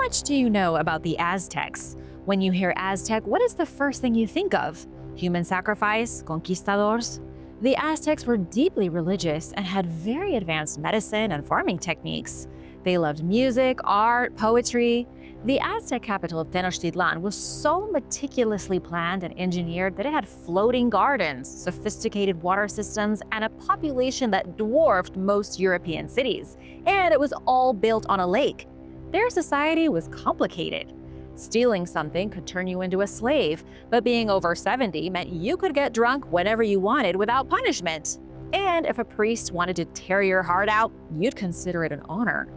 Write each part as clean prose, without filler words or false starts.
much do you know about the Aztecs? When you hear Aztec, what is the first thing you think of? Human sacrifice? Conquistadors? The Aztecs were deeply religious and had very advanced medicine and farming techniques. They loved music, art, poetry. The Aztec capital of Tenochtitlan was so meticulously planned and engineered that it had floating gardens, sophisticated water systems, and a population that dwarfed most European cities. And it was all built on a lake. Their society was complicated. Stealing something could turn you into a slave, but being over 70 meant you could get drunk whenever you wanted without punishment. And if a priest wanted to tear your heart out, you'd consider it an honor.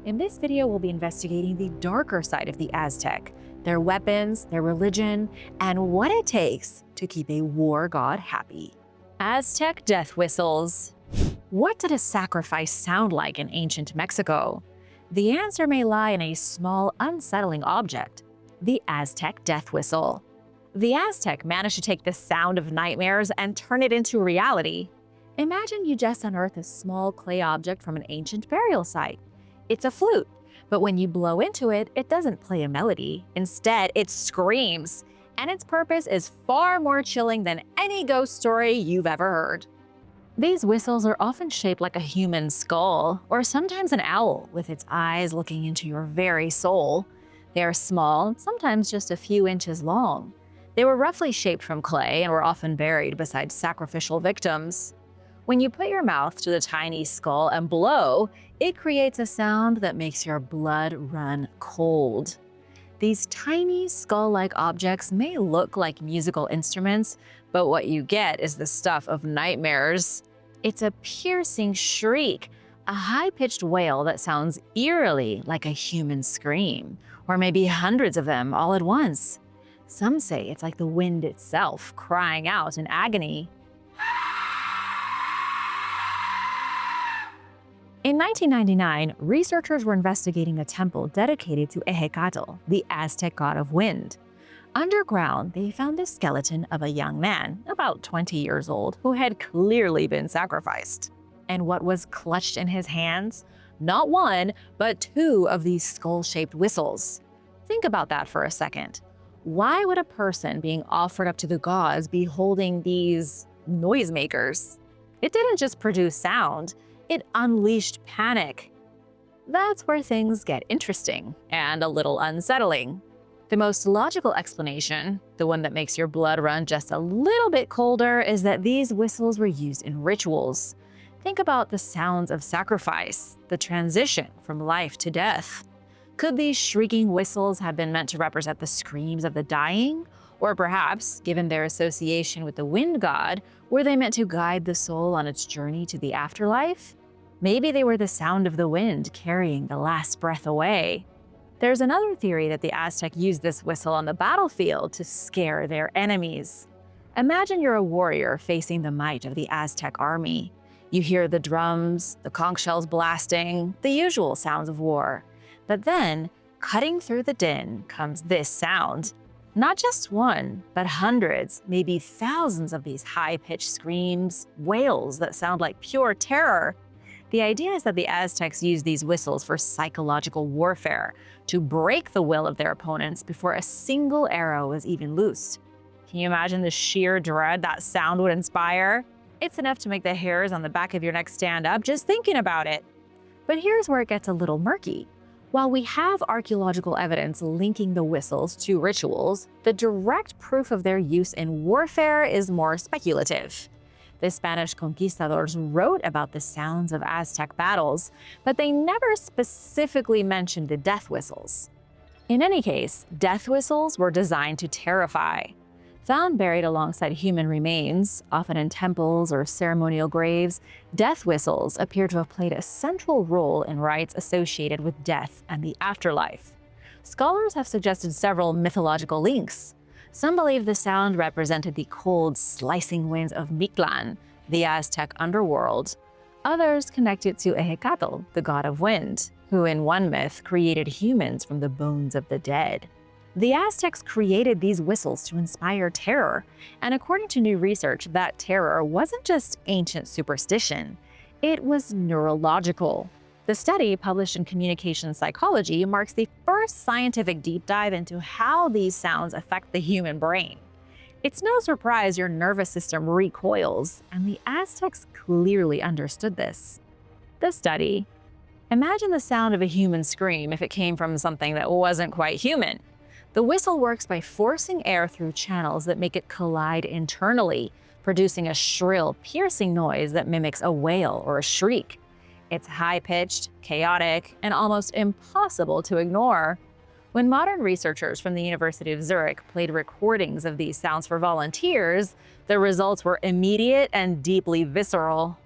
In this video, we'll be investigating the darker side of the Aztec, their weapons, their religion, and what it takes to keep a war god happy. Aztec death whistles. What did a sacrifice sound like in ancient Mexico? The answer may lie in a small, unsettling object: the Aztec death whistle. The Aztec managed to take the sound of nightmares and turn it into reality. Imagine you just unearth a small clay object from an ancient burial site. It's a flute, but when you blow into it, it doesn't play a melody. Instead, it screams, and its purpose is far more chilling than any ghost story you've ever heard. These whistles are often shaped like a human skull, or sometimes an owl with its eyes looking into your very soul. They are small, sometimes just a few inches long. They were roughly shaped from clay and were often buried beside sacrificial victims. When you put your mouth to the tiny skull and blow, it creates a sound that makes your blood run cold. These tiny skull-like objects may look like musical instruments, but what you get is the stuff of nightmares. It's a piercing shriek, a high-pitched wail that sounds eerily like a human scream, or maybe hundreds of them all at once. Some say it's like the wind itself crying out in agony. In 1999, researchers were investigating a temple dedicated to Tecoaque, the Aztec god of wind. Underground, they found the skeleton of a young man, about 20 years old, who had clearly been sacrificed. And what was clutched in his hands? Not one, but two of these skull-shaped whistles. Think about that for a second. Why would a person being offered up to the gods be holding these noisemakers? It didn't just produce sound, it unleashed panic. That's where things get interesting and a little unsettling. The most logical explanation, the one that makes your blood run just a little bit colder, is that these whistles were used in rituals. Think about the sounds of sacrifice, the transition from life to death. Could these shrieking whistles have been meant to represent the screams of the dying? Or perhaps, given their association with the wind god, were they meant to guide the soul on its journey to the afterlife? Maybe they were the sound of the wind carrying the last breath away. There's another theory that the Aztec used this whistle on the battlefield to scare their enemies. Imagine you're a warrior facing the might of the Aztec army. You hear the drums, the conch shells blasting, the usual sounds of war. But then, cutting through the din comes this sound. Not just one, but hundreds, maybe thousands of these high-pitched screams, wails that sound like pure terror. The idea is that the Aztecs used these whistles for psychological warfare, to break the will of their opponents before a single arrow was even loosed. Can you imagine the sheer dread that sound would inspire? It's enough to make the hairs on the back of your neck stand up just thinking about it. But here's where it gets a little murky. While we have archaeological evidence linking the whistles to rituals, the direct proof of their use in warfare is more speculative. The Spanish conquistadors wrote about the sounds of Aztec battles, but they never specifically mentioned the death whistles. In any case, death whistles were designed to terrify. Found buried alongside human remains, often in temples or ceremonial graves, death whistles appear to have played a central role in rites associated with death and the afterlife. Scholars have suggested several mythological links. Some believe the sound represented the cold, slicing winds of Mictlan, the Aztec underworld. Others connect it to Tecoaque, the god of wind, who in one myth created humans from the bones of the dead. The Aztecs created these whistles to inspire terror, and according to new research, that terror wasn't just ancient superstition, it was neurological. The study, published in Communication Psychology, marks the first scientific deep dive into how these sounds affect the human brain. It's no surprise your nervous system recoils, and the Aztecs clearly understood this. The study. Imagine the sound of a human scream if it came from something that wasn't quite human. The whistle works by forcing air through channels that make it collide internally, producing a shrill, piercing noise that mimics a wail or a shriek. It's high-pitched, chaotic, and almost impossible to ignore. When modern researchers from the University of Zurich played recordings of these sounds for volunteers, the results were immediate and deeply visceral.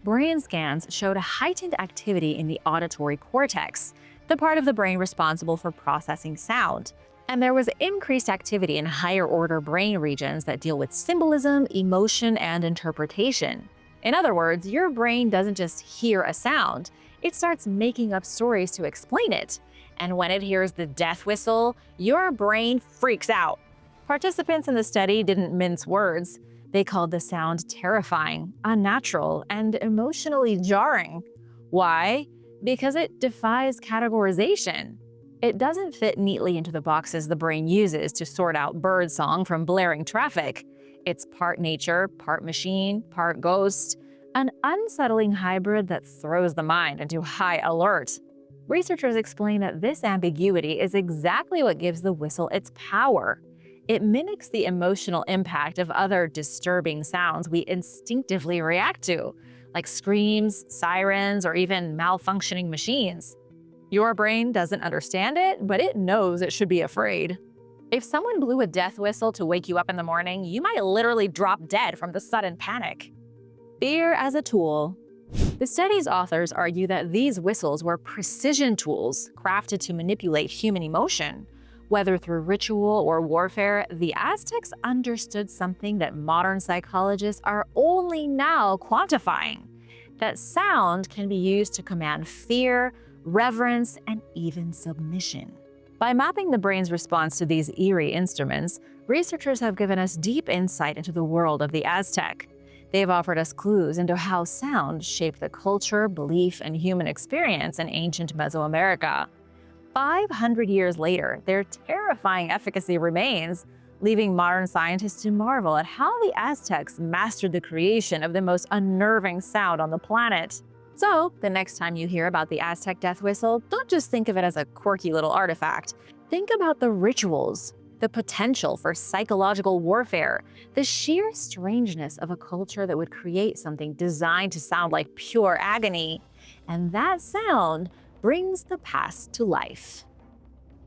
Brain scans showed a heightened activity in the auditory cortex, the part of the brain responsible for processing sound. And there was increased activity in higher-order brain regions that deal with symbolism, emotion, and interpretation. In other words, your brain doesn't just hear a sound, it starts making up stories to explain it. And when it hears the death whistle, your brain freaks out. Participants in the study didn't mince words. They called the sound terrifying, unnatural, and emotionally jarring. Why? Because it defies categorization. It doesn't fit neatly into the boxes the brain uses to sort out birdsong from blaring traffic. It's part nature, part machine, part ghost, an unsettling hybrid that throws the mind into high alert. Researchers explain that this ambiguity is exactly what gives the whistle its power. It mimics the emotional impact of other disturbing sounds we instinctively react to, like screams, sirens, or even malfunctioning machines. Your brain doesn't understand it, but it knows it should be afraid. If someone blew a death whistle to wake you up in the morning, you might literally drop dead from the sudden panic. Fear as a tool. The study's authors argue that these whistles were precision tools crafted to manipulate human emotion. Whether through ritual or warfare, the Aztecs understood something that modern psychologists are only now quantifying: that sound can be used to command fear, reverence, and even submission. By mapping the brain's response to these eerie instruments, researchers have given us deep insight into the world of the Aztec. They've offered us clues into how sound shaped the culture, belief, and human experience in ancient Mesoamerica. 500 years later, their terrifying efficacy remains, leaving modern scientists to marvel at how the Aztecs mastered the creation of the most unnerving sound on the planet. So, the next time you hear about the Aztec death whistle, don't just think of it as a quirky little artifact. Think about the rituals, the potential for psychological warfare, the sheer strangeness of a culture that would create something designed to sound like pure agony. And that sound brings the past to life.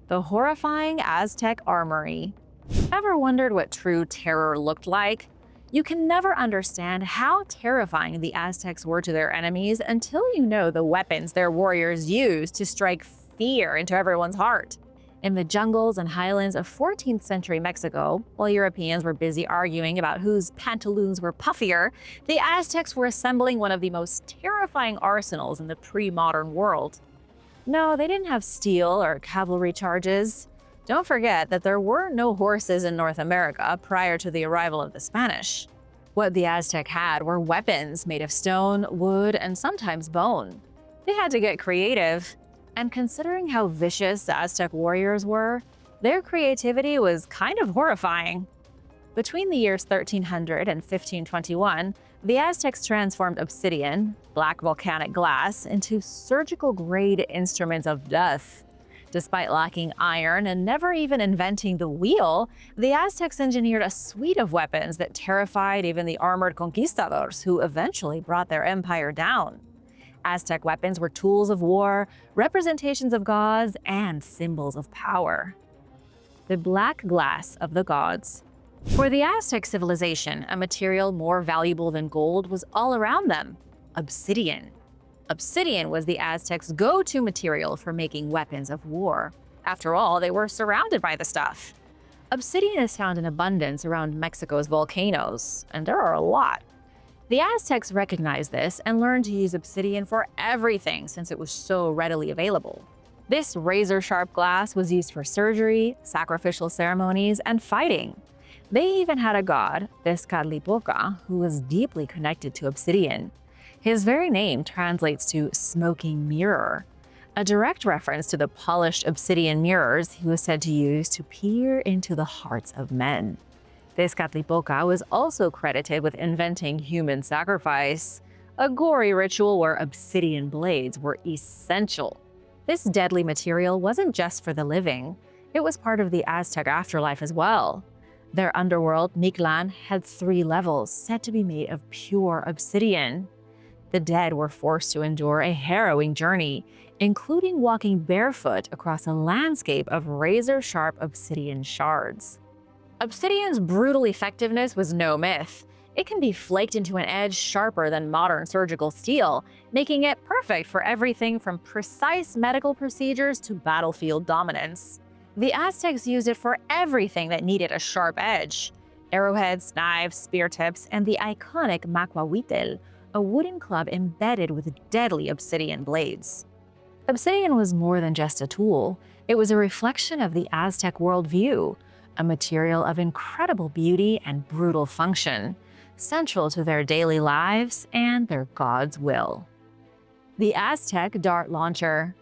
The horrifying Aztec Armory. Ever wondered what true terror looked like? You can never understand how terrifying the Aztecs were to their enemies until you know the weapons their warriors used to strike fear into everyone's heart. In the jungles and highlands of 14th century Mexico, while Europeans were busy arguing about whose pantaloons were puffier, the Aztecs were assembling one of the most terrifying arsenals in the pre-modern world. No, they didn't have steel or cavalry charges. Don't forget that there were no horses in North America prior to the arrival of the Spanish. What the Aztec had were weapons made of stone, wood, and sometimes bone. They had to get creative. And considering how vicious the Aztec warriors were, their creativity was kind of horrifying. Between the years 1300 and 1521, the Aztecs transformed obsidian, black volcanic glass, into surgical-grade instruments of death. Despite lacking iron and never even inventing the wheel, the Aztecs engineered a suite of weapons that terrified even the armored conquistadors who eventually brought their empire down. Aztec weapons were tools of war, representations of gods, and symbols of power. The black glass of the gods. For the Aztec civilization, a material more valuable than gold was all around them: obsidian. Obsidian was the Aztecs' go-to material for making weapons of war. After all, they were surrounded by the stuff. Obsidian is found in abundance around Mexico's volcanoes, and there are a lot. The Aztecs recognized this and learned to use obsidian for everything since it was so readily available. This razor-sharp glass was used for surgery, sacrificial ceremonies, and fighting. They even had a god, Tezcatlipoca, who was deeply connected to obsidian. His very name translates to smoking mirror, a direct reference to the polished obsidian mirrors he was said to use to peer into the hearts of men. Tezcatlipoca was also credited with inventing human sacrifice, a gory ritual where obsidian blades were essential. This deadly material wasn't just for the living, it was part of the Aztec afterlife as well. Their underworld, Mictlan, had 3 levels said to be made of pure obsidian. The dead were forced to endure a harrowing journey, including walking barefoot across a landscape of razor-sharp obsidian shards. Obsidian's brutal effectiveness was no myth. It can be flaked into an edge sharper than modern surgical steel, making it perfect for everything from precise medical procedures to battlefield dominance. The Aztecs used it for everything that needed a sharp edge: arrowheads, knives, spear tips, and the iconic macuahuitl, a wooden club embedded with deadly obsidian blades. Obsidian was more than just a tool. It was a reflection of the Aztec worldview, a material of incredible beauty and brutal function, central to their daily lives and their god's will. The Aztec dart launcher.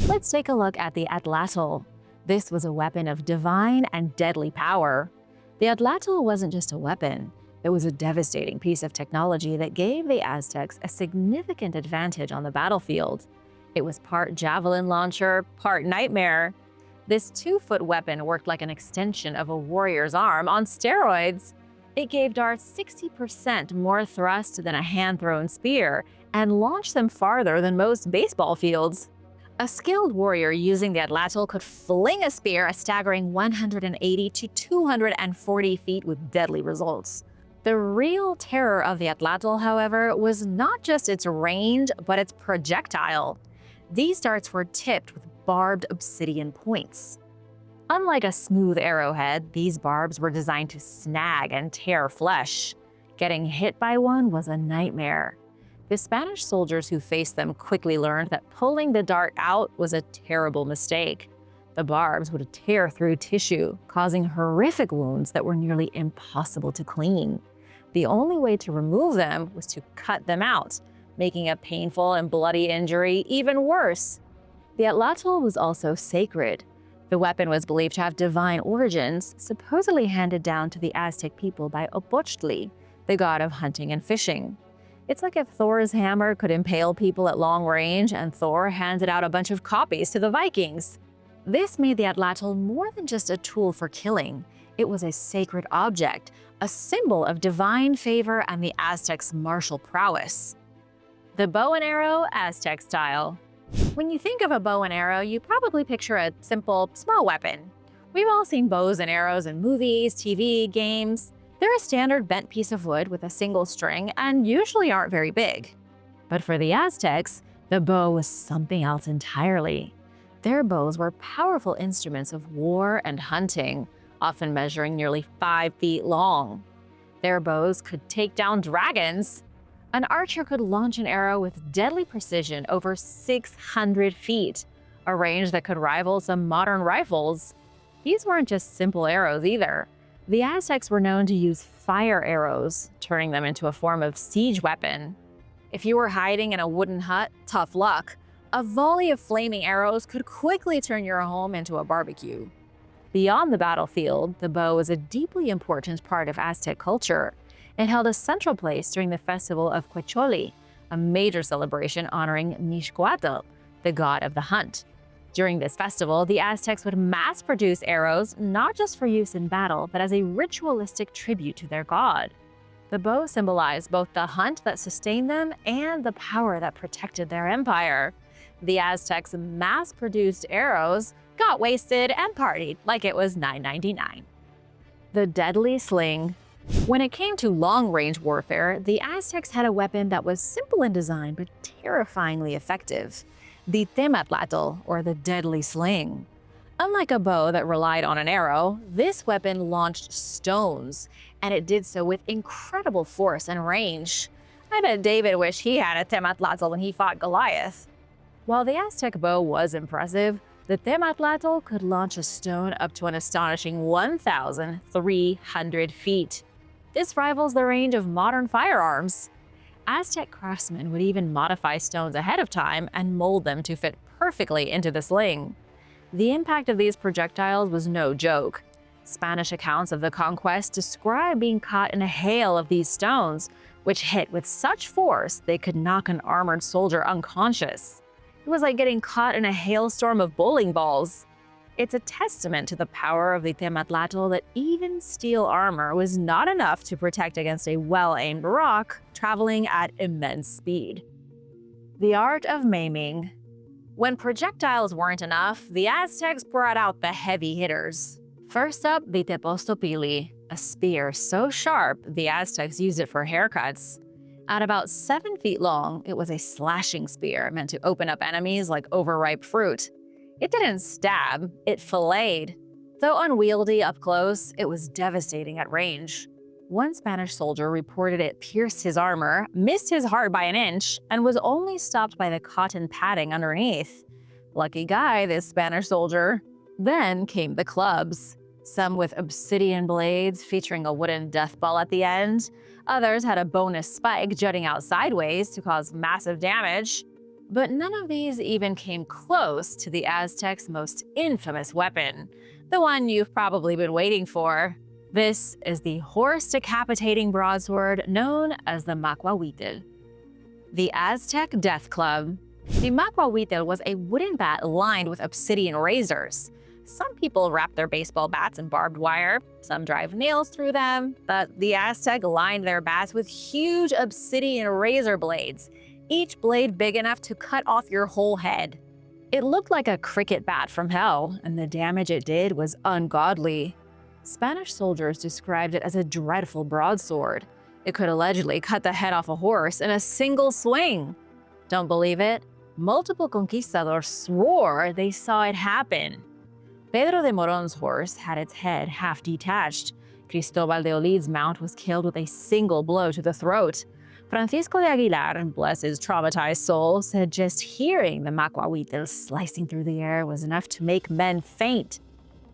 Let's take a look at the atlatl. This was a weapon of divine and deadly power. The atlatl wasn't just a weapon. It was a devastating piece of technology that gave the Aztecs a significant advantage on the battlefield. It was part javelin launcher, part nightmare. This 2-foot weapon worked like an extension of a warrior's arm on steroids. It gave darts 60% more thrust than a hand-thrown spear and launched them farther than most baseball fields. A skilled warrior using the atlatl could fling a spear a staggering 180 to 240 feet with deadly results. The real terror of the atlatl, however, was not just its range, but its projectile. These darts were tipped with barbed obsidian points. Unlike a smooth arrowhead, these barbs were designed to snag and tear flesh. Getting hit by one was a nightmare. The Spanish soldiers who faced them quickly learned that pulling the dart out was a terrible mistake. The barbs would tear through tissue, causing horrific wounds that were nearly impossible to clean. The only way to remove them was to cut them out, making a painful and bloody injury even worse. The atlatl was also sacred. The weapon was believed to have divine origins, supposedly handed down to the Aztec people by Opochtli, the god of hunting and fishing. It's like if Thor's hammer could impale people at long range and Thor handed out a bunch of copies to the Vikings. This made the atlatl more than just a tool for killing. It was a sacred object, a symbol of divine favor and the Aztecs' martial prowess. The bow and arrow, Aztec style. When you think of a bow and arrow, you probably picture a simple, small weapon. We've all seen bows and arrows in movies, TV, games. They're a standard bent piece of wood with a single string and usually aren't very big. But for the Aztecs, the bow was something else entirely. Their bows were powerful instruments of war and hunting, often measuring nearly 5 feet long. Their bows could take down dragons. An archer could launch an arrow with deadly precision over 600 feet, a range that could rival some modern rifles. These weren't just simple arrows either. The Aztecs were known to use fire arrows, turning them into a form of siege weapon. If you were hiding in a wooden hut, tough luck. A volley of flaming arrows could quickly turn your home into a barbecue. Beyond the battlefield, the bow was a deeply important part of Aztec culture. It held a central place during the festival of Quecholi, a major celebration honoring Mixcoatl, the god of the hunt. During this festival, the Aztecs would mass-produce arrows not just for use in battle, but as a ritualistic tribute to their god. The bow symbolized both the hunt that sustained them and the power that protected their empire. The Aztecs' mass-produced arrows got wasted and partied like it was $9.99. The deadly sling. When it came to long-range warfare, the Aztecs had a weapon that was simple in design but terrifyingly effective: the tematlatl, or the deadly sling. Unlike a bow that relied on an arrow, this weapon launched stones, and it did so with incredible force and range. I bet David wished he had a tematlatl when he fought Goliath. While the Aztec bow was impressive, the tematlatl could launch a stone up to an astonishing 1,300 feet. This rivals the range of modern firearms. Aztec craftsmen would even modify stones ahead of time and mold them to fit perfectly into the sling. The impact of these projectiles was no joke. Spanish accounts of the conquest describe being caught in a hail of these stones, which hit with such force they could knock an armored soldier unconscious. It was like getting caught in a hailstorm of bowling balls. It's a testament to the power of the Tematlatl that even steel armor was not enough to protect against a well-aimed rock traveling at immense speed. The art of maiming. When projectiles weren't enough, the Aztecs brought out the heavy hitters. First up, the tepostopili, a spear so sharp the Aztecs used it for haircuts. At about 7 feet long, it was a slashing spear meant to open up enemies like overripe fruit. It didn't stab, it filleted. Though unwieldy up close, it was devastating at range. One Spanish soldier reported it pierced his armor, missed his heart by an inch, and was only stopped by the cotton padding underneath. Lucky guy, this Spanish soldier. Then came the clubs. Some with obsidian blades featuring a wooden death ball at the end. Others had a bonus spike jutting out sideways to cause massive damage. But none of these even came close to the Aztecs' most infamous weapon, the one you've probably been waiting for. This is the horse-decapitating broadsword known as the macuahuitl. The Aztec Death Club. The macuahuitl was a wooden bat lined with obsidian razors. Some people wrap their baseball bats in barbed wire, some drive nails through them, but the Aztec lined their bats with huge obsidian razor blades, each blade big enough to cut off your whole head. It looked like a cricket bat from hell, and the damage it did was ungodly. Spanish soldiers described it as a dreadful broadsword. It could allegedly cut the head off a horse in a single swing. Don't believe it? Multiple conquistadors swore they saw it happen. Pedro de Moron's horse had its head half detached. Cristobal de Olid's mount was killed with a single blow to the throat. Francisco de Aguilar, bless his traumatized soul, said just hearing the macuahuitl slicing through the air was enough to make men faint.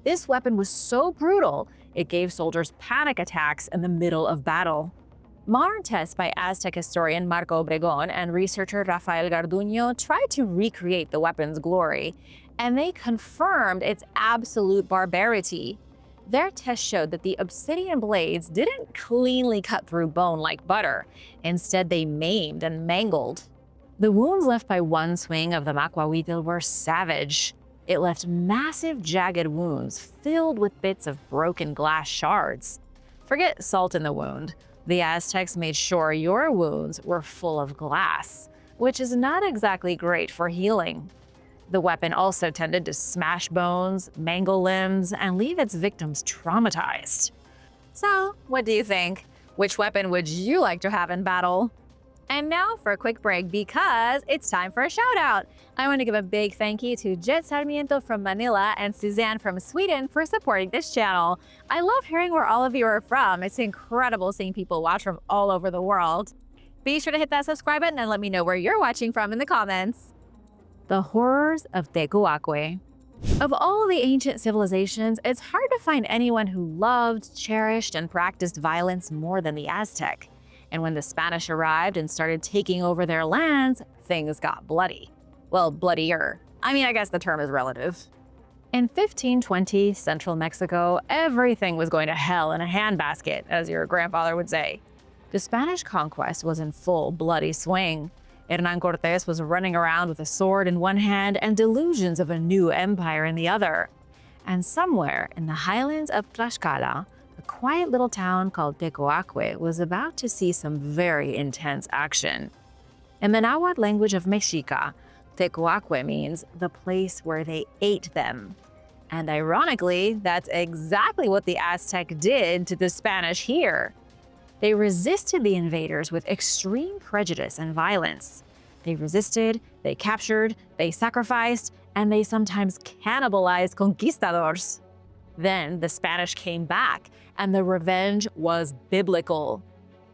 This weapon was so brutal, it gave soldiers panic attacks in the middle of battle. Modern tests by Aztec historian Marco Obregón and researcher Rafael Garduño tried to recreate the weapon's glory, and they confirmed its absolute barbarity. Their test showed that the obsidian blades didn't cleanly cut through bone like butter. Instead, they maimed and mangled. The wounds left by one swing of the macuahuitl were savage. It left massive jagged wounds filled with bits of broken glass shards. Forget salt in the wound. The Aztecs made sure your wounds were full of glass, which is not exactly great for healing. The weapon also tended to smash bones, mangle limbs, and leave its victims traumatized. So, what do you think? Which weapon would you like to have in battle? And now for a quick break because it's time for a shout out. I want to give a big thank you to Jet Sarmiento from Manila and Suzanne from Sweden for supporting this channel. I love hearing where all of you are from. It's incredible seeing people watch from all over the world. Be sure to hit that subscribe button and let me know where you're watching from in the comments. The Horrors of Tecoaque. Of all the ancient civilizations, it's hard to find anyone who loved, cherished, and practiced violence more than the Aztec. And when the Spanish arrived and started taking over their lands, things got bloody. Well, bloodier. I mean, I guess the term is relative. In 1520, central Mexico, everything was going to hell in a handbasket, as your grandfather would say. The Spanish conquest was in full bloody swing. Hernán Cortés was running around with a sword in one hand and delusions of a new empire in the other. And somewhere in the highlands of Tlaxcala, a quiet little town called Tecoaque was about to see some very intense action. In the Nahuatl language of Mexica, Tecoaque means the place where they ate them. And ironically, that's exactly what the Aztec did to the Spanish here. They resisted the invaders with extreme prejudice and violence. They resisted, they captured, they sacrificed, and they sometimes cannibalized conquistadors. Then the Spanish came back, and the revenge was biblical.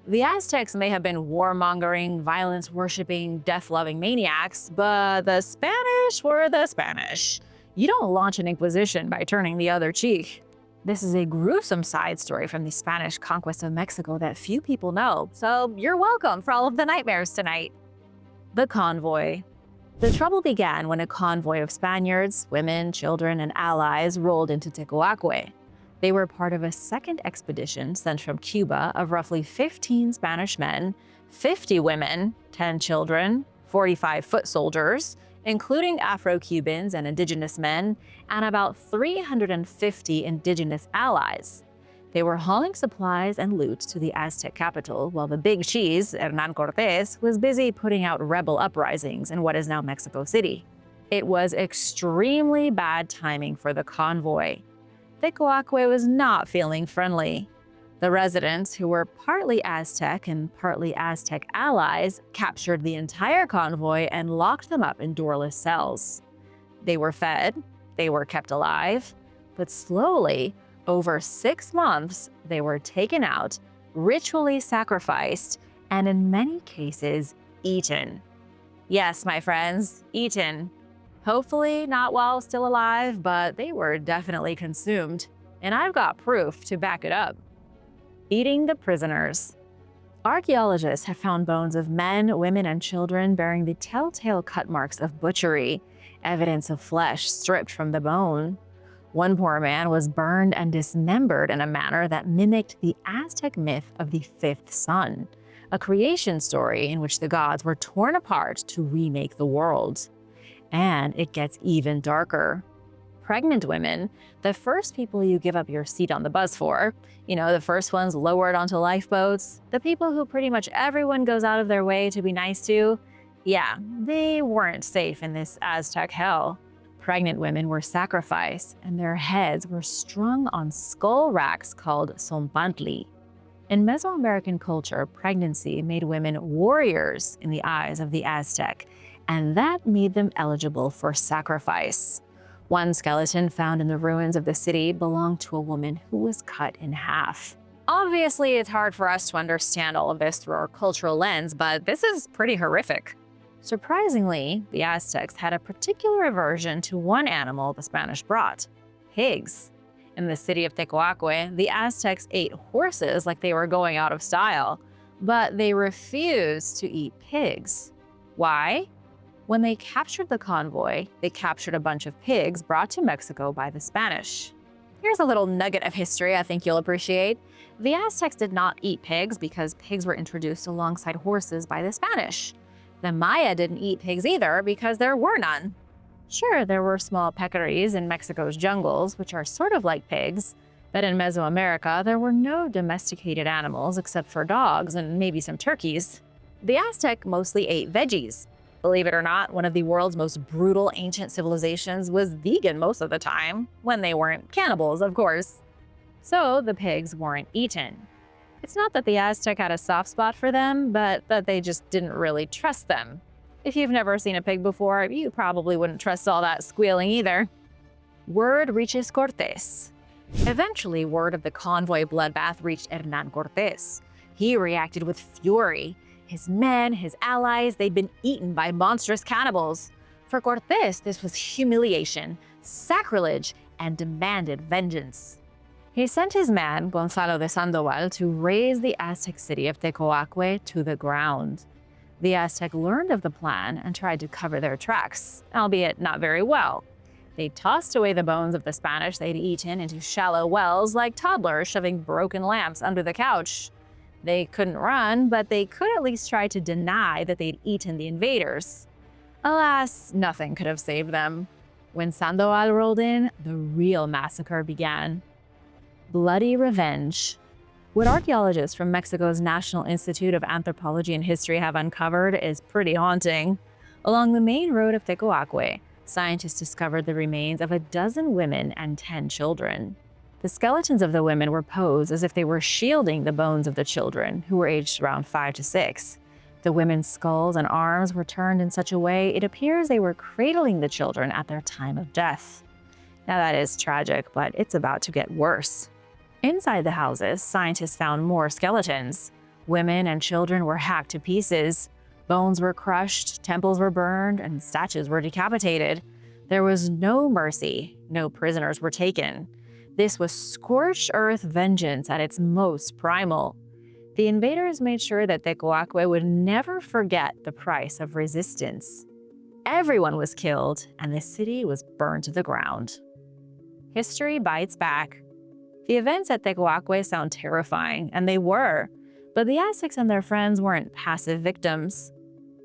The Aztecs may have been warmongering, violence-worshipping, death-loving maniacs, but the Spanish were the Spanish. You don't launch an inquisition by turning the other cheek. This is a gruesome side story from the Spanish conquest of Mexico that few people know, so you're welcome for all of the nightmares tonight. The convoy. The trouble began when a convoy of Spaniards, women, children, and allies rolled into Tecoaque. They were part of a second expedition sent from Cuba of roughly 15 Spanish men, 50 women, 10 children, 45 foot soldiers, including Afro-Cubans and indigenous men, and about 350 indigenous allies. They were hauling supplies and loot to the Aztec capital, while the big cheese, Hernán Cortés, was busy putting out rebel uprisings in what is now Mexico City. It was extremely bad timing for the convoy. Tecoaque was not feeling friendly. The residents, who were partly Aztec and partly Aztec allies, captured the entire convoy and locked them up in doorless cells. They were fed, they were kept alive, but slowly, over 6 months, they were taken out, ritually sacrificed, and in many cases, eaten. Yes, my friends, eaten. Hopefully not while still alive, but they were definitely consumed. And I've got proof to back it up. Eating the prisoners. Archaeologists have found bones of men, women, and children bearing the telltale cut marks of butchery, evidence of flesh stripped from the bone. One poor man was burned and dismembered in a manner that mimicked the Aztec myth of the fifth sun, a creation story in which the gods were torn apart to remake the world. And it gets even darker. Pregnant women, the first people you give up your seat on the bus for, the first ones lowered onto lifeboats, the people who pretty much everyone goes out of their way to be nice to, yeah, they weren't safe in this Aztec hell. Pregnant women were sacrificed, and their heads were strung on skull racks called zompantli. In Mesoamerican culture, pregnancy made women warriors in the eyes of the Aztec, and that made them eligible for sacrifice. One skeleton found in the ruins of the city belonged to a woman who was cut in half. Obviously, it's hard for us to understand all of this through our cultural lens, but this is pretty horrific. Surprisingly, the Aztecs had a particular aversion to one animal the Spanish brought: pigs. In the city of Tecoaque, the Aztecs ate horses like they were going out of style, but they refused to eat pigs. Why? When they captured the convoy, they captured a bunch of pigs brought to Mexico by the Spanish. Here's a little nugget of history I think you'll appreciate. The Aztecs did not eat pigs because pigs were introduced alongside horses by the Spanish. The Maya didn't eat pigs either because there were none. Sure, there were small peccaries in Mexico's jungles, which are sort of like pigs, but in Mesoamerica, there were no domesticated animals except for dogs and maybe some turkeys. The Aztec mostly ate veggies. Believe it or not, one of the world's most brutal ancient civilizations was vegan most of the time, when they weren't cannibals, of course. So the pigs weren't eaten. It's not that the Aztec had a soft spot for them, but that they just didn't really trust them. If you've never seen a pig before, you probably wouldn't trust all that squealing either. Word reaches Cortés. Eventually, word of the convoy bloodbath reached Hernán Cortés. He reacted with fury. His men, his allies, they'd been eaten by monstrous cannibals. For Cortés, this was humiliation, sacrilege, and demanded vengeance. He sent his man, Gonzalo de Sandoval, to raze the Aztec city of Tecoaque to the ground. The Aztec learned of the plan and tried to cover their tracks, albeit not very well. They tossed away the bones of the Spanish they'd eaten into shallow wells like toddlers shoving broken lamps under the couch. They couldn't run, but they could at least try to deny that they'd eaten the invaders. Alas, nothing could have saved them. When Sandoval rolled in, the real massacre began. Bloody revenge. What archaeologists from Mexico's National Institute of Anthropology and History have uncovered is pretty haunting. Along the main road of Tecoaque, scientists discovered the remains of 12 women and 10 children. The skeletons of the women were posed as if they were shielding the bones of the children, who were aged around 5 to 6. The women's skulls and arms were turned in such a way it appears they were cradling the children at their time of death. Now that is tragic, but it's about to get worse. Inside the houses, scientists found more skeletons. Women and children were hacked to pieces. Bones were crushed, temples were burned, and statues were decapitated. There was no mercy. No prisoners were taken. This was scorched earth vengeance at its most primal. The invaders made sure that Tecoaque would never forget the price of resistance. Everyone was killed, and the city was burned to the ground. History bites back. The events at Tecoaque sound terrifying, and they were, but the Aztecs and their friends weren't passive victims.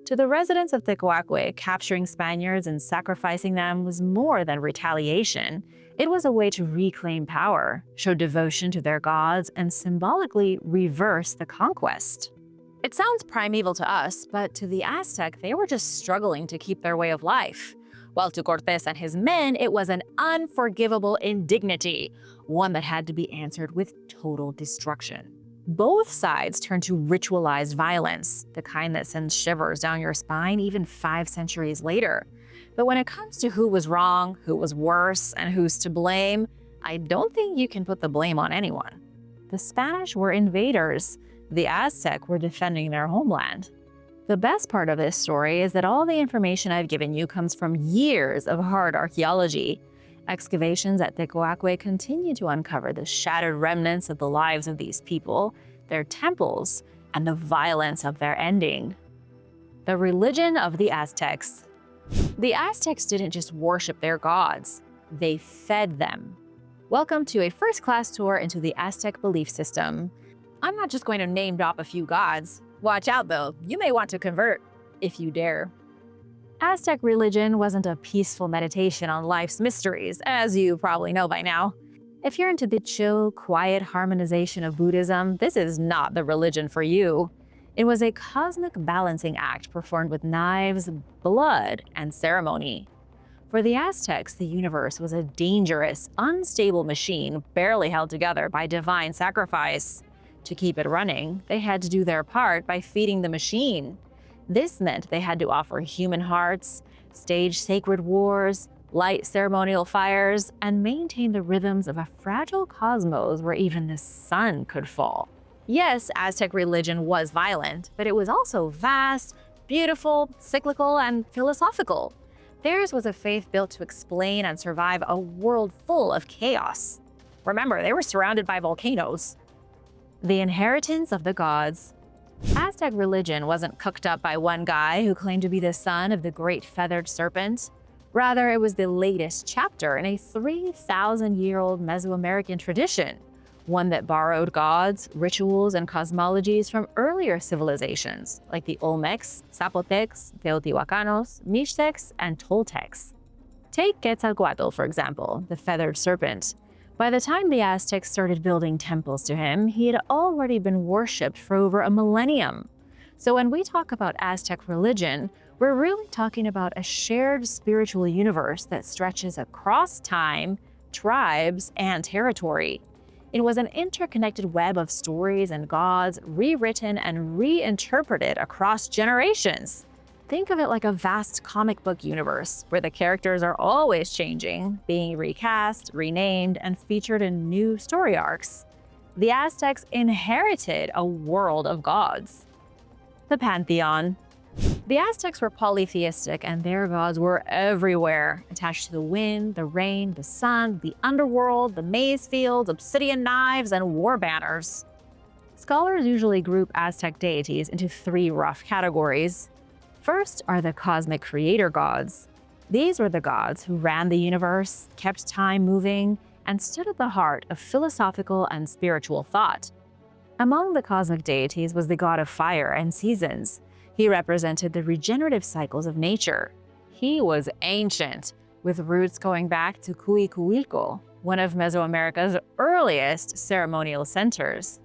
To the residents of Tecoaque, capturing Spaniards and sacrificing them was more than retaliation. It was a way to reclaim power, show devotion to their gods, and symbolically reverse the conquest. It sounds primeval to us, but to the Aztec, they were just struggling to keep their way of life. While to Cortés and his men, it was an unforgivable indignity, one that had to be answered with total destruction. Both sides turned to ritualized violence, the kind that sends shivers down your spine even 5 centuries later. But when it comes to who was wrong, who was worse, and who's to blame, I don't think you can put the blame on anyone. The Spanish were invaders. The Aztec were defending their homeland. The best part of this story is that all the information I've given you comes from years of hard archaeology. Excavations at Tecoaque continue to uncover the shattered remnants of the lives of these people, their temples, and the violence of their ending. The religion of the Aztecs. The Aztecs didn't just worship their gods, they fed them. Welcome to a first-class tour into the Aztec belief system. I'm not just going to name drop a few gods. Watch out though, you may want to convert, if you dare. Aztec religion wasn't a peaceful meditation on life's mysteries, as you probably know by now. If you're into the chill, quiet harmonization of Buddhism, this is not the religion for you. It was a cosmic balancing act performed with knives, blood, and ceremony. For the Aztecs, the universe was a dangerous, unstable machine barely held together by divine sacrifice. To keep it running, they had to do their part by feeding the machine. This meant they had to offer human hearts, stage sacred wars, light ceremonial fires, and maintain the rhythms of a fragile cosmos where even the sun could fall. Yes, Aztec religion was violent, but it was also vast, beautiful, cyclical, and philosophical. Theirs was a faith built to explain and survive a world full of chaos. Remember, they were surrounded by volcanoes. The inheritance of the gods. Aztec religion wasn't cooked up by one guy who claimed to be the son of the great feathered serpent. Rather, it was the latest chapter in a 3,000-year-old Mesoamerican tradition, one that borrowed gods, rituals, and cosmologies from earlier civilizations like the Olmecs, Zapotecs, Teotihuacanos, Mixtecs, and Toltecs. Take Quetzalcoatl, for example, the feathered serpent. By the time the Aztecs started building temples to him, he had already been worshipped for over a millennium. So when we talk about Aztec religion, we're really talking about a shared spiritual universe that stretches across time, tribes, and territory. It was an interconnected web of stories and gods rewritten and reinterpreted across generations. Think of it like a vast comic book universe where the characters are always changing, being recast, renamed, and featured in new story arcs. The Aztecs inherited a world of gods. The Pantheon. The Aztecs were polytheistic, and their gods were everywhere, attached to the wind, the rain, the sun, the underworld, the maize fields, obsidian knives, and war banners. Scholars usually group Aztec deities into 3 rough categories. First are the cosmic creator gods. These were the gods who ran the universe, kept time moving, and stood at the heart of philosophical and spiritual thought. Among the cosmic deities was the god of fire and seasons. He represented the regenerative cycles of nature. He was ancient, with roots going back to Cuicuilco, one of Mesoamerica's earliest ceremonial centers.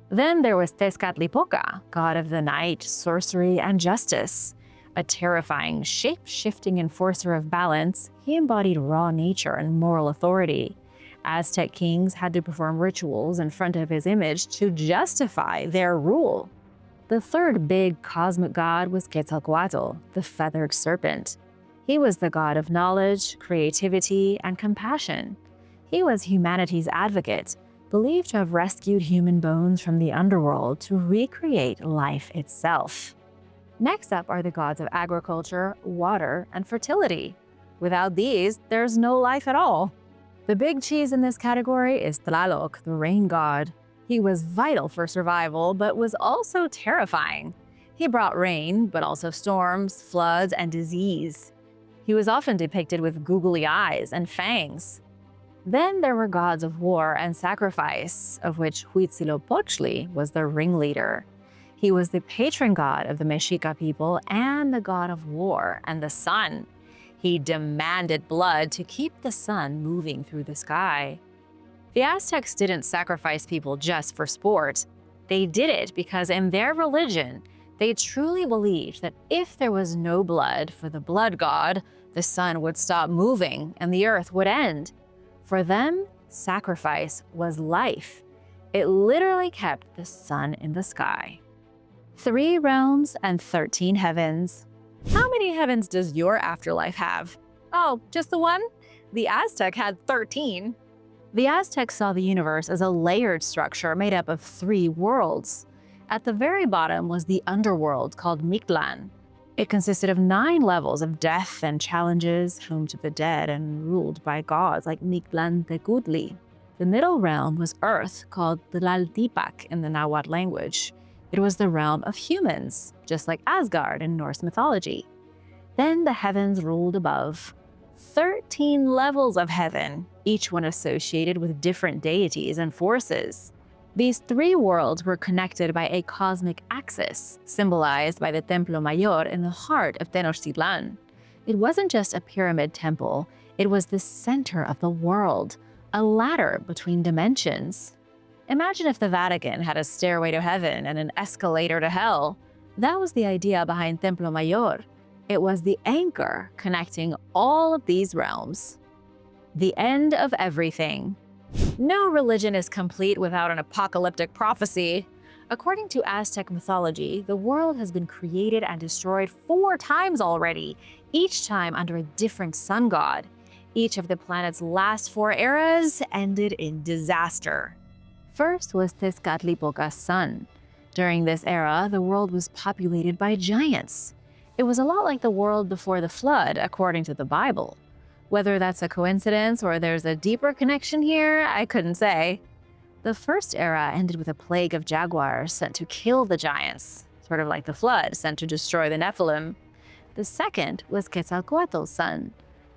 Then there was Tezcatlipoca, god of the night, sorcery, and justice. A terrifying, shape-shifting enforcer of balance, he embodied raw nature and moral authority. Aztec kings had to perform rituals in front of his image to justify their rule. The third big cosmic god was Quetzalcoatl, the feathered serpent. He was the god of knowledge, creativity, and compassion. He was humanity's advocate, believed to have rescued human bones from the underworld to recreate life itself. Next up are the gods of agriculture, water, and fertility. Without these, there's no life at all. The big cheese in this category is Tlaloc, the rain god. He was vital for survival, but was also terrifying. He brought rain, but also storms, floods, and disease. He was often depicted with googly eyes and fangs. Then there were gods of war and sacrifice, of which Huitzilopochtli was the ringleader. He was the patron god of the Mexica people and the god of war and the sun. He demanded blood to keep the sun moving through the sky. The Aztecs didn't sacrifice people just for sport. They did it because in their religion, they truly believed that if there was no blood for the blood god, the sun would stop moving and the earth would end. For them, sacrifice was life. It literally kept the sun in the sky. 3 realms and 13 heavens. How many heavens does your afterlife have? Oh, just the one? The Aztec had 13. The Aztecs saw the universe as a layered structure made up of 3 worlds. At the very bottom was the underworld called Mictlan. It consisted of 9 levels of death and challenges, home to the dead and ruled by gods like Mictlan Tecuhtli. The middle realm was Earth, called Tlaltipac in the Nahuatl language. It was the realm of humans, just like Asgard in Norse mythology. Then the heavens ruled above. 13 levels of heaven, each one associated with different deities and forces. These 3 worlds were connected by a cosmic axis, symbolized by the Templo Mayor in the heart of Tenochtitlan. It wasn't just a pyramid temple, it was the center of the world, a ladder between dimensions. Imagine if the Vatican had a stairway to heaven and an escalator to hell. That was the idea behind Templo Mayor. It was the anchor connecting all of these realms. The end of everything. No religion is complete without an apocalyptic prophecy. According to Aztec mythology, the world has been created and destroyed 4 times already, each time under a different sun god. Each of the planet's last 4 eras ended in disaster. First was Tezcatlipoca's sun. During this era, the world was populated by giants. It was a lot like the world before the flood, according to the Bible. Whether that's a coincidence or there's a deeper connection here, I couldn't say. The first era ended with a plague of jaguars sent to kill the giants, sort of like the flood sent to destroy the Nephilim. The second was Quetzalcoatl's sun.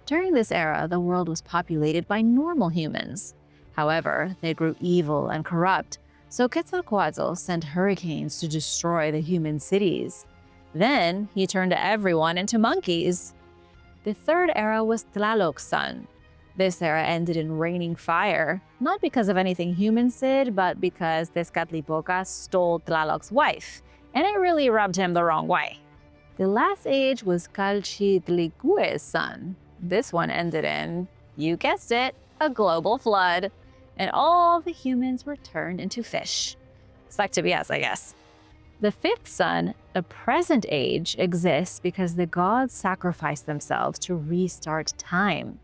During this era, the world was populated by normal humans. However, they grew evil and corrupt, so Quetzalcoatl sent hurricanes to destroy the human cities. Then he turned everyone into monkeys. The third era was Tlaloc's sun. This era ended in raining fire, not because of anything humans did, but because Tezcatlipoca stole Tlaloc's wife, and it really rubbed him the wrong way. The last age was Calchitlicue's sun. This one ended in, you guessed it, a global flood, and all the humans were turned into fish. Sucked to be us, I guess. The 5th sun, the present age, exists because the gods sacrificed themselves to restart time.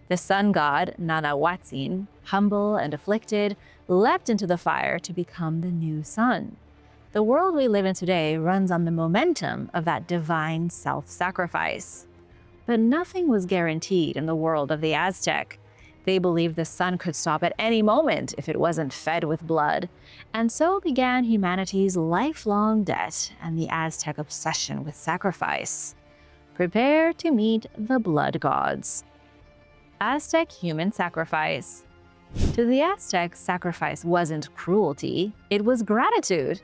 The sun god, Nanahuatzin, humble and afflicted, leapt into the fire to become the new sun. The world we live in today runs on the momentum of that divine self-sacrifice. But nothing was guaranteed in the world of the Aztec. They believed the sun could stop at any moment if it wasn't fed with blood, and so began humanity's lifelong debt and the Aztec obsession with sacrifice. Prepare to meet the blood gods. Aztec human sacrifice. To the Aztecs, sacrifice wasn't cruelty, it was gratitude.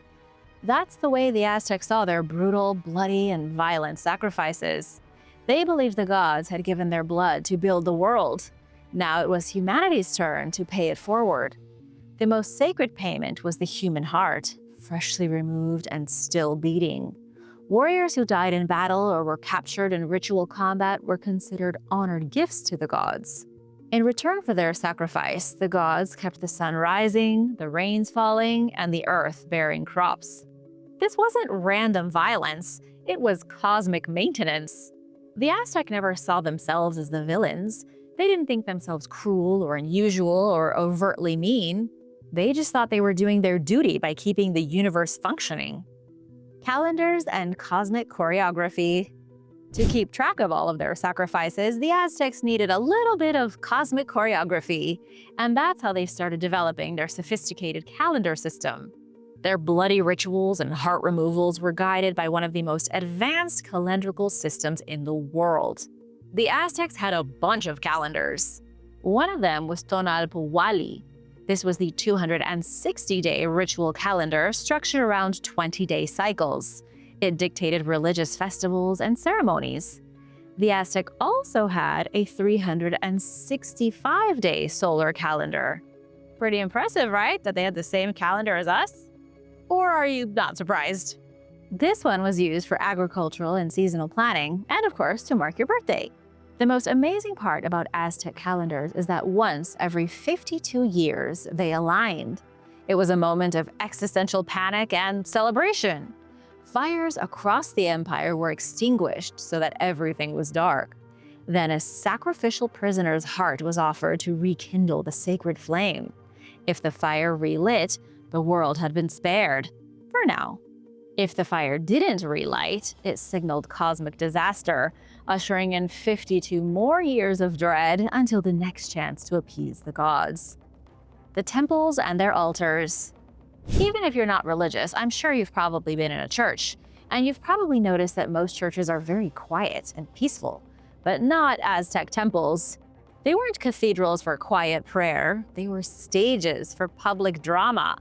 That's the way the Aztecs saw their brutal, bloody, and violent sacrifices. They believed the gods had given their blood to build the world. Now it was humanity's turn to pay it forward. The most sacred payment was the human heart, freshly removed and still beating. Warriors who died in battle or were captured in ritual combat were considered honored gifts to the gods. In return for their sacrifice, the gods kept the sun rising, the rains falling, and the earth bearing crops. This wasn't random violence, it was cosmic maintenance. The Aztec never saw themselves as the villains. They didn't think themselves cruel or unusual or overtly mean. They just thought they were doing their duty by keeping the universe functioning. Calendars and cosmic choreography. To keep track of all of their sacrifices, the Aztecs needed a little bit of cosmic choreography, and that's how they started developing their sophisticated calendar system. Their bloody rituals and heart removals were guided by one of the most advanced calendrical systems in the world. The Aztecs had a bunch of calendars. One of them was Tonalpohualli. This was the 260-day ritual calendar structured around 20-day cycles. It dictated religious festivals and ceremonies. The Aztec also had a 365-day solar calendar. Pretty impressive, right? That they had the same calendar as us? Or are you not surprised? This one was used for agricultural and seasonal planning, and of course, to mark your birthday. The most amazing part about Aztec calendars is that once every 52 years, they aligned. It was a moment of existential panic and celebration. Fires across the empire were extinguished so that everything was dark. Then a sacrificial prisoner's heart was offered to rekindle the sacred flame. If the fire relit, the world had been spared, for now. If the fire didn't relight, it signaled cosmic disaster, ushering in 52 more years of dread until the next chance to appease the gods. The temples and their altars. Even if you're not religious, I'm sure you've probably been in a church, and you've probably noticed that most churches are very quiet and peaceful, but not Aztec temples. They weren't cathedrals for quiet prayer, they were stages for public drama.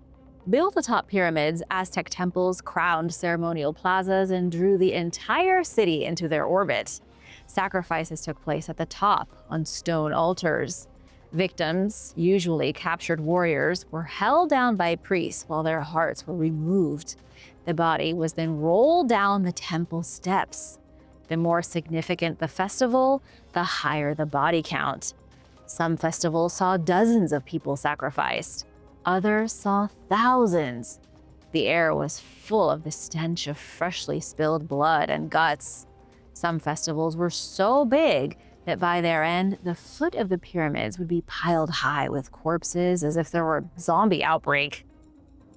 Built atop pyramids, Aztec temples crowned ceremonial plazas and drew the entire city into their orbit. Sacrifices took place at the top, on stone altars. Victims, usually captured warriors, were held down by priests while their hearts were removed. The body was then rolled down the temple steps. The more significant the festival, the higher the body count. Some festivals saw dozens of people sacrificed. Others saw thousands. The air was full of the stench of freshly spilled blood and guts. Some festivals were so big that by their end, the foot of the pyramids would be piled high with corpses as if there were a zombie outbreak.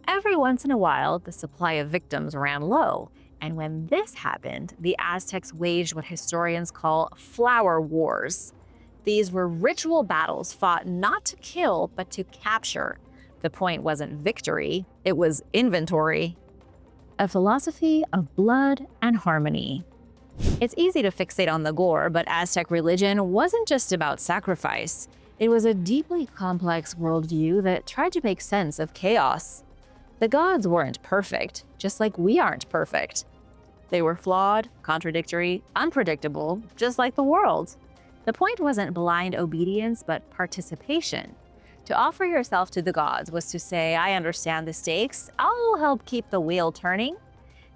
Every once in a while, the supply of victims ran low, and when this happened, the Aztecs waged what historians call flower wars. These were ritual battles fought not to kill, but to capture. The point wasn't victory, it was inventory. A philosophy of blood and harmony. It's easy to fixate on the gore, but Aztec religion wasn't just about sacrifice. It was a deeply complex worldview that tried to make sense of chaos. The gods weren't perfect, just like we aren't perfect. They were flawed, contradictory, unpredictable, just like the world. The point wasn't blind obedience, but participation. To offer yourself to the gods was to say, I understand the stakes, I'll help keep the wheel turning.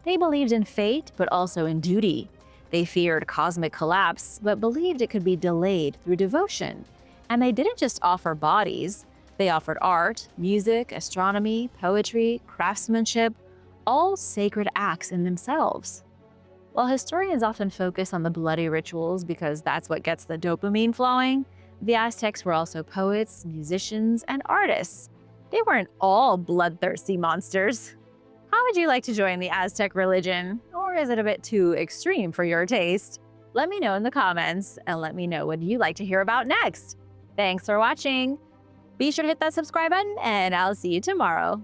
They believed in fate, but also in duty. They feared cosmic collapse, but believed it could be delayed through devotion. And they didn't just offer bodies, they offered art, music, astronomy, poetry, craftsmanship, all sacred acts in themselves. While historians often focus on the bloody rituals because that's what gets the dopamine flowing, the Aztecs were also poets, musicians, and artists. They weren't all bloodthirsty monsters. How would you like to join the Aztec religion? Or is it a bit too extreme for your taste? Let me know in the comments, and let me know what you'd like to hear about next. Thanks for watching. Be sure to hit that subscribe button, and I'll see you tomorrow.